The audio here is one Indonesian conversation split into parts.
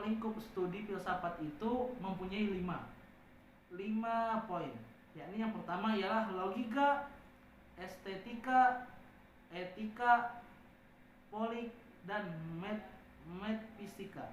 lingkup studi filsafat itu mempunyai 5 poin. Yakni yang pertama ialah logika, estetika, etika, politik, dan metafisika.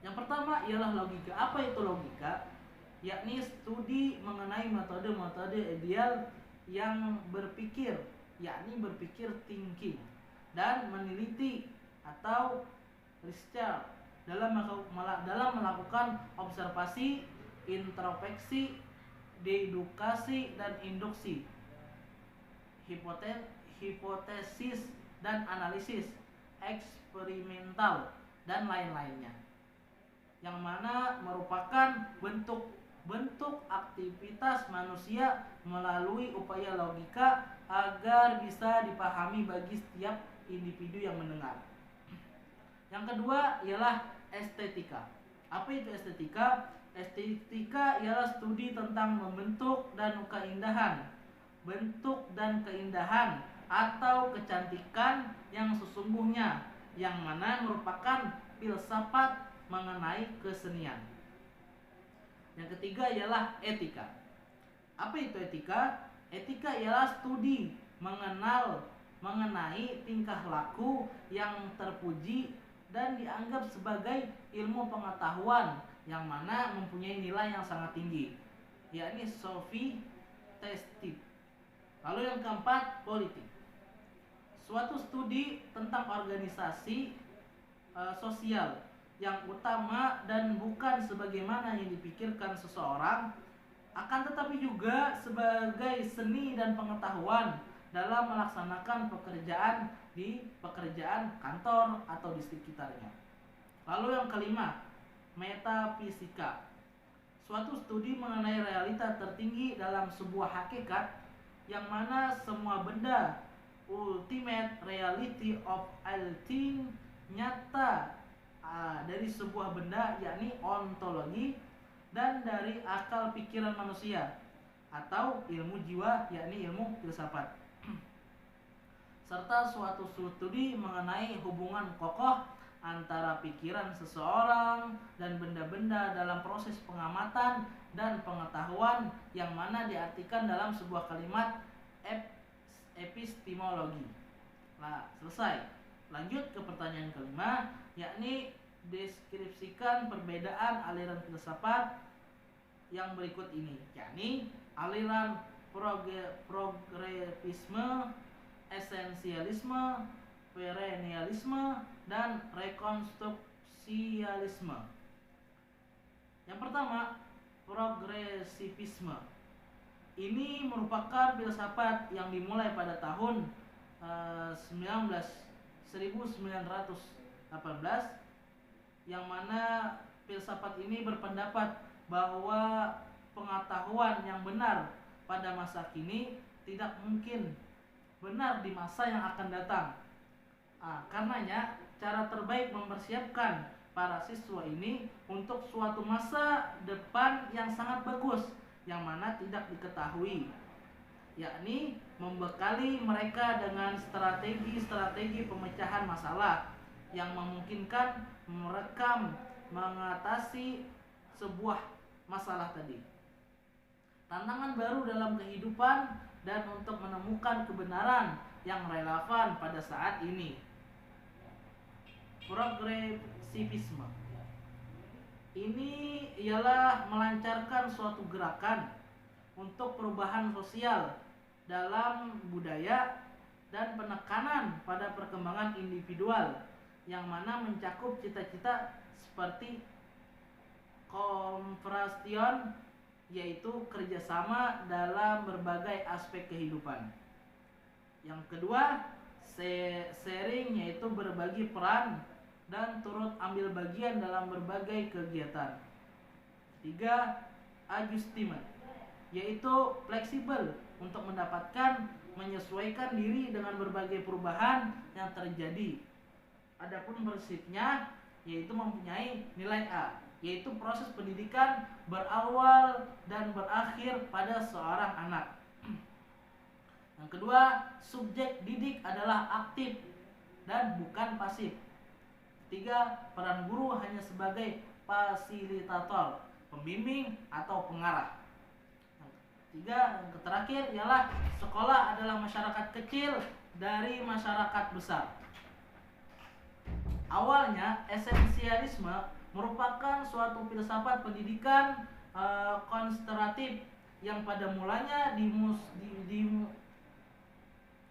Yang pertama ialah logika. Apa itu logika? Yakni studi mengenai metode-metode ideal yang berpikir, yakni berpikir thinking, dan meneliti atau research dalam melakukan observasi, introspeksi, dedukasi, dan induksi, hipotesis dan analisis eksperimental, dan lain-lainnya, yang mana merupakan bentuk aktivitas manusia melalui upaya logika agar bisa dipahami bagi setiap individu yang mendengar. Yang kedua ialah estetika. Apa itu estetika? Estetika ialah studi tentang bentuk dan keindahan atau kecantikan yang sesungguhnya, yang mana merupakan filsafat mengenai kesenian. Yang ketiga ialah etika. Apa itu etika? Etika ialah studi mengenai tingkah laku yang terpuji dan dianggap sebagai ilmu pengetahuan yang mana mempunyai nilai yang sangat tinggi, yakni sophistic. Lalu yang keempat, politik. Suatu studi tentang organisasi sosial yang utama dan bukan sebagaimana yang dipikirkan seseorang, akan tetapi juga sebagai seni dan pengetahuan dalam melaksanakan pekerjaan kantor atau di sekitarnya. Lalu yang kelima, metafisika. Suatu studi mengenai realita tertinggi dalam sebuah hakikat, yang mana semua benda, ultimate reality of all things, nyata dari sebuah benda, yakni ontologi, dan dari akal pikiran manusia atau ilmu jiwa, yakni ilmu filsafat, serta suatu studi mengenai hubungan kokoh antara pikiran seseorang dan benda-benda dalam proses pengamatan dan pengetahuan, yang mana diartikan dalam sebuah kalimat epistemologi. Nah, selesai. Lanjut ke pertanyaan kelima, yakni deskripsikan perbedaan aliran filsafat yang berikut ini, yakni aliran progresisme, esensialisme, perennialisme, dan rekonstruksialisme. Yang pertama, progresivisme. Ini merupakan filsafat yang dimulai pada tahun 1918, yang mana filsafat ini berpendapat bahwa pengetahuan yang benar pada masa kini tidak mungkin benar di masa yang akan datang. Karenanya cara terbaik mempersiapkan para siswa ini untuk suatu masa depan yang sangat bagus, yang mana tidak diketahui, yakni membekali mereka dengan strategi pemecahan masalah yang memungkinkan merekam mengatasi sebuah masalah tadi, tantangan baru dalam kehidupan, dan untuk menemukan kebenaran yang relevan pada saat ini. Progresivisme ini ialah melancarkan suatu gerakan untuk perubahan sosial dalam budaya dan penekanan pada perkembangan individual, yang mana mencakup cita-cita seperti konfrastion, yaitu kerjasama dalam berbagai aspek kehidupan. Yang kedua, sharing, yaitu berbagi peran dan turut ambil bagian dalam berbagai kegiatan. Ketiga, adjustment, yaitu fleksibel untuk menyesuaikan diri dengan berbagai perubahan yang terjadi. Adapun prinsipnya yaitu mempunyai nilai A, yaitu proses pendidikan berawal dan berakhir pada seorang anak. Yang kedua, subjek didik adalah aktif dan bukan pasif. ketiga, peran guru hanya sebagai fasilitator, pembimbing atau pengarah. Yang terakhir ialah sekolah adalah masyarakat kecil dari masyarakat besar. Awalnya esensialisme merupakan suatu filsafat pendidikan konservatif yang pada mulanya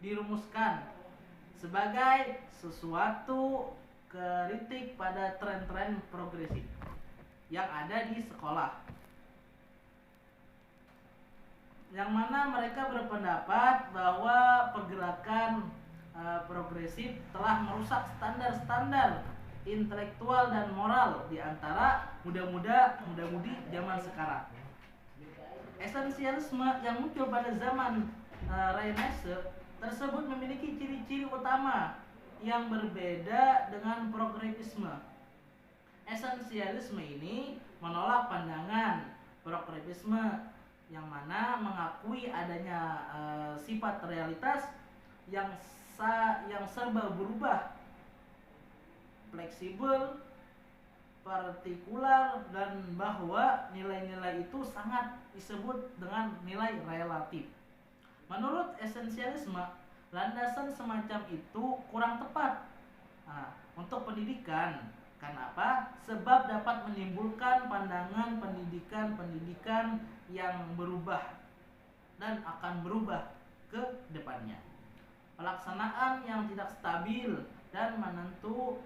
dirumuskan sebagai sesuatu kritik pada tren-tren progresif yang ada di sekolah, yang mana mereka berpendapat bahwa pergerakan progresif telah merusak standar-standar intelektual dan moral di antara muda-mudi zaman sekarang. Esensialisme yang muncul pada zaman Renaissance tersebut memiliki ciri-ciri utama yang berbeda dengan progresisme. Esensialisme ini menolak pandangan progresisme yang mana mengakui adanya sifat realitas yang serba berubah, fleksibel, partikular, dan bahwa nilai-nilai itu sangat disebut dengan nilai relatif. Menurut esensialisme, landasan semacam itu kurang tepat untuk pendidikan. Kenapa? Sebab dapat menimbulkan pandangan pendidikan yang berubah dan akan berubah ke depannya. Pelaksanaan yang tidak stabil dan menentu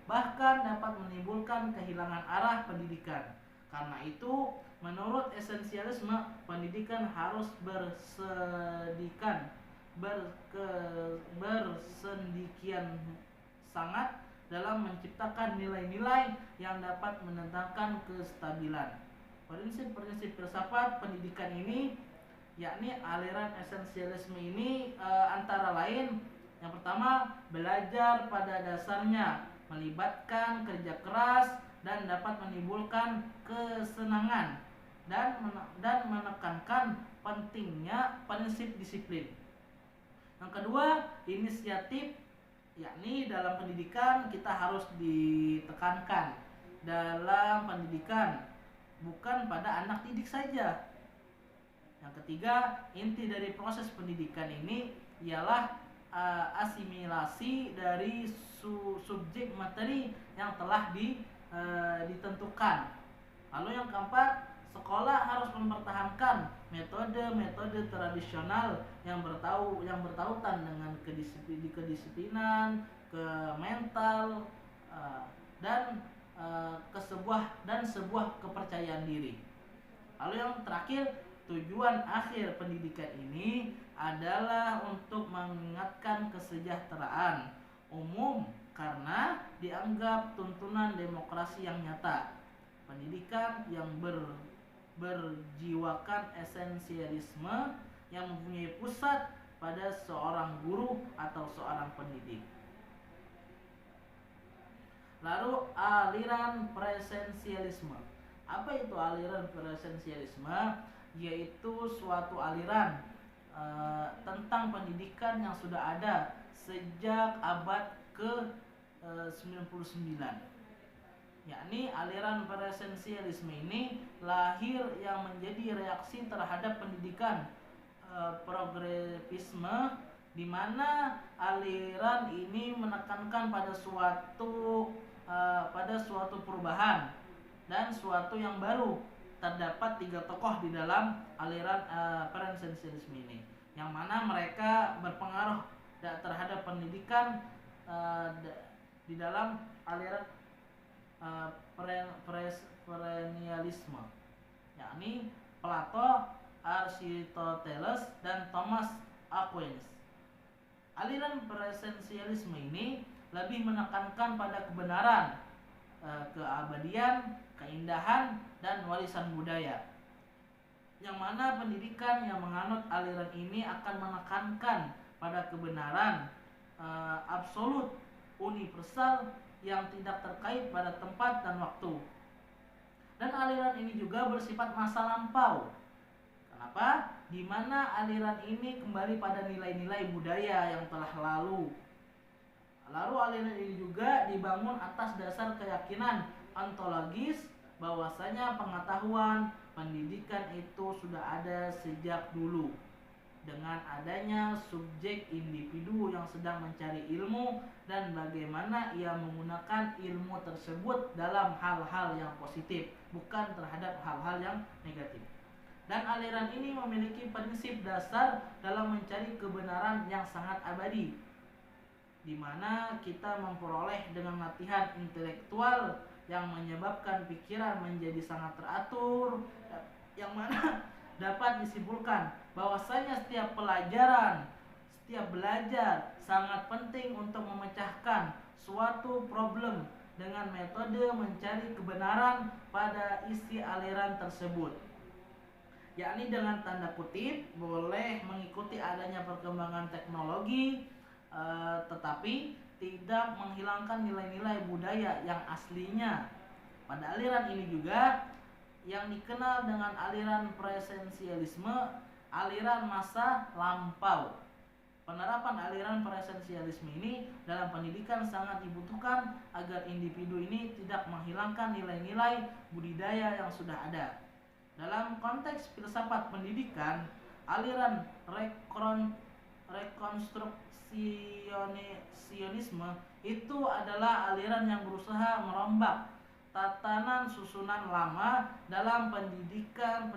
bahkan dapat menimbulkan kehilangan arah pendidikan. Karena itu, menurut esensialisme, pendidikan harus bersendikian sangat dalam menciptakan nilai-nilai yang dapat menentangkan kestabilan. Prinsip-prinsip filsafat pendidikan ini, yakni aliran esensialisme ini antara lain, yang pertama, belajar pada dasarnya melibatkan kerja keras dan dapat menimbulkan kesenangan dan menekankan pentingnya prinsip disiplin. Yang kedua, inisiatif, yakni dalam pendidikan kita harus ditekankan dalam pendidikan, bukan pada anak didik saja. Yang ketiga, inti dari proses pendidikan ini ialah asimilasi dari subjek materi yang telah ditentukan. Lalu yang keempat, sekolah harus mempertahankan metode-metode tradisional yang bertautan dengan kedisiplinan, ke mental, dan sebuah kepercayaan diri. Lalu yang terakhir, tujuan akhir pendidikan ini adalah untuk mengingatkan kesejahteraan umum karena dianggap tuntunan demokrasi yang nyata. Pendidikan yang berjiwakan esensialisme yang mempunyai pusat pada seorang guru atau seorang pendidik. Lalu aliran presensialisme. Apa itu aliran presensialisme? Yaitu suatu aliran tentang pendidikan yang sudah ada sejak abad ke-99. Yakni aliran presensialisme ini lahir yang menjadi reaksi terhadap pendidikan progresisme, di mana aliran ini menekankan pada suatu perubahan dan suatu yang baru. Terdapat 3 tokoh di dalam aliran presensialisme ini, yang mana mereka berpengaruh terhadap pendidikan di dalam aliran perennialisme, yakni Plato, Aristoteles, dan Thomas Aquinas. Aliran presensialisme ini lebih menekankan pada kebenaran, keabadian, keindahan, dan warisan budaya. Yang mana pendidikan yang menganut aliran ini akan menekankan pada kebenaran absolut, universal, yang tidak terkait pada tempat dan waktu. Dan aliran ini juga bersifat masa lampau, Kenapa? Di mana aliran ini kembali pada nilai-nilai budaya yang telah lalu. Lalu aliran ini juga dibangun atas dasar keyakinan ontologis bahwasanya pengetahuan, pendidikan itu sudah ada sejak dulu. Dengan adanya subjek individu yang sedang mencari ilmu dan bagaimana ia menggunakan ilmu tersebut dalam hal-hal yang positif, bukan terhadap hal-hal yang negatif. Dan aliran ini memiliki prinsip dasar dalam mencari kebenaran yang sangat abadi, di mana kita memperoleh dengan latihan intelektual yang menyebabkan pikiran menjadi sangat teratur, yang mana dapat disimpulkan bahwasanya setiap belajar sangat penting untuk memecahkan suatu problem dengan metode mencari kebenaran pada isi aliran tersebut, yakni dengan tanda kutip boleh mengikuti adanya perkembangan teknologi, tetapi tidak menghilangkan nilai-nilai budaya yang aslinya. Pada aliran ini juga yang dikenal dengan aliran presensialisme, aliran masa lampau. Penerapan aliran presensialisme ini dalam pendidikan sangat dibutuhkan agar individu ini tidak menghilangkan nilai-nilai budidaya yang sudah ada. Dalam konteks filsafat pendidikan, aliran rekonstruksionisme itu adalah aliran yang berusaha merombak tatanan susunan lama dalam pendidikan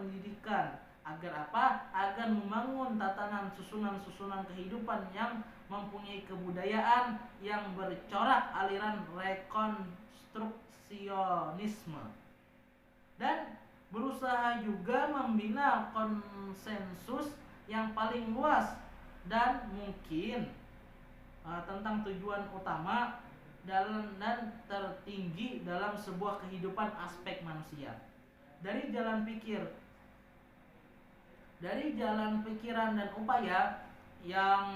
agar apa? Agar membangun tatanan susunan kehidupan yang mempunyai kebudayaan yang bercorak aliran rekonstruksionisme, dan berusaha juga membina konsensus yang paling luas dan mungkin tentang tujuan utama dan tertinggi dalam sebuah kehidupan aspek manusia. Dari jalan pikiran dan upaya yang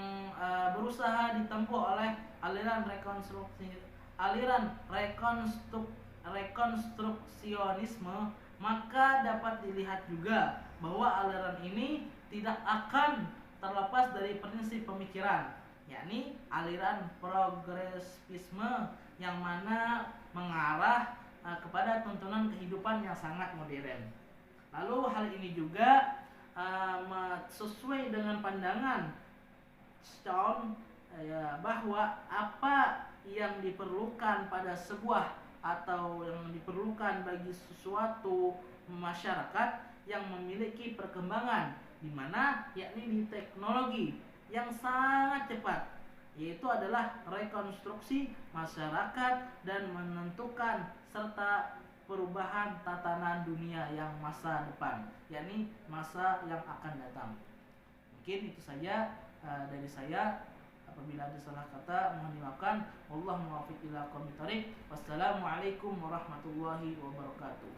berusaha ditempuh oleh aliran rekonstruksionisme, maka dapat dilihat juga bahwa aliran ini tidak akan terlepas dari prinsip pemikiran, yakni aliran progresivisme yang mana mengarah kepada tuntunan kehidupan yang sangat modern. Lalu hal ini juga sesuai dengan pandangan Stone bahwa apa yang diperlukan pada sebuah atau yang diperlukan bagi suatu masyarakat yang memiliki perkembangan di mana yakni di teknologi yang sangat cepat, yaitu adalah rekonstruksi masyarakat dan menentukan serta perubahan tatanan dunia yang masa depan, yakni masa yang akan datang. Mungkin itu saja dari saya. Apabila ada salah kata mohon dimaafkan. Wallahu muwaffiq ila aqwamit thoriq. Wassalamualaikum warahmatullahi wabarakatuh.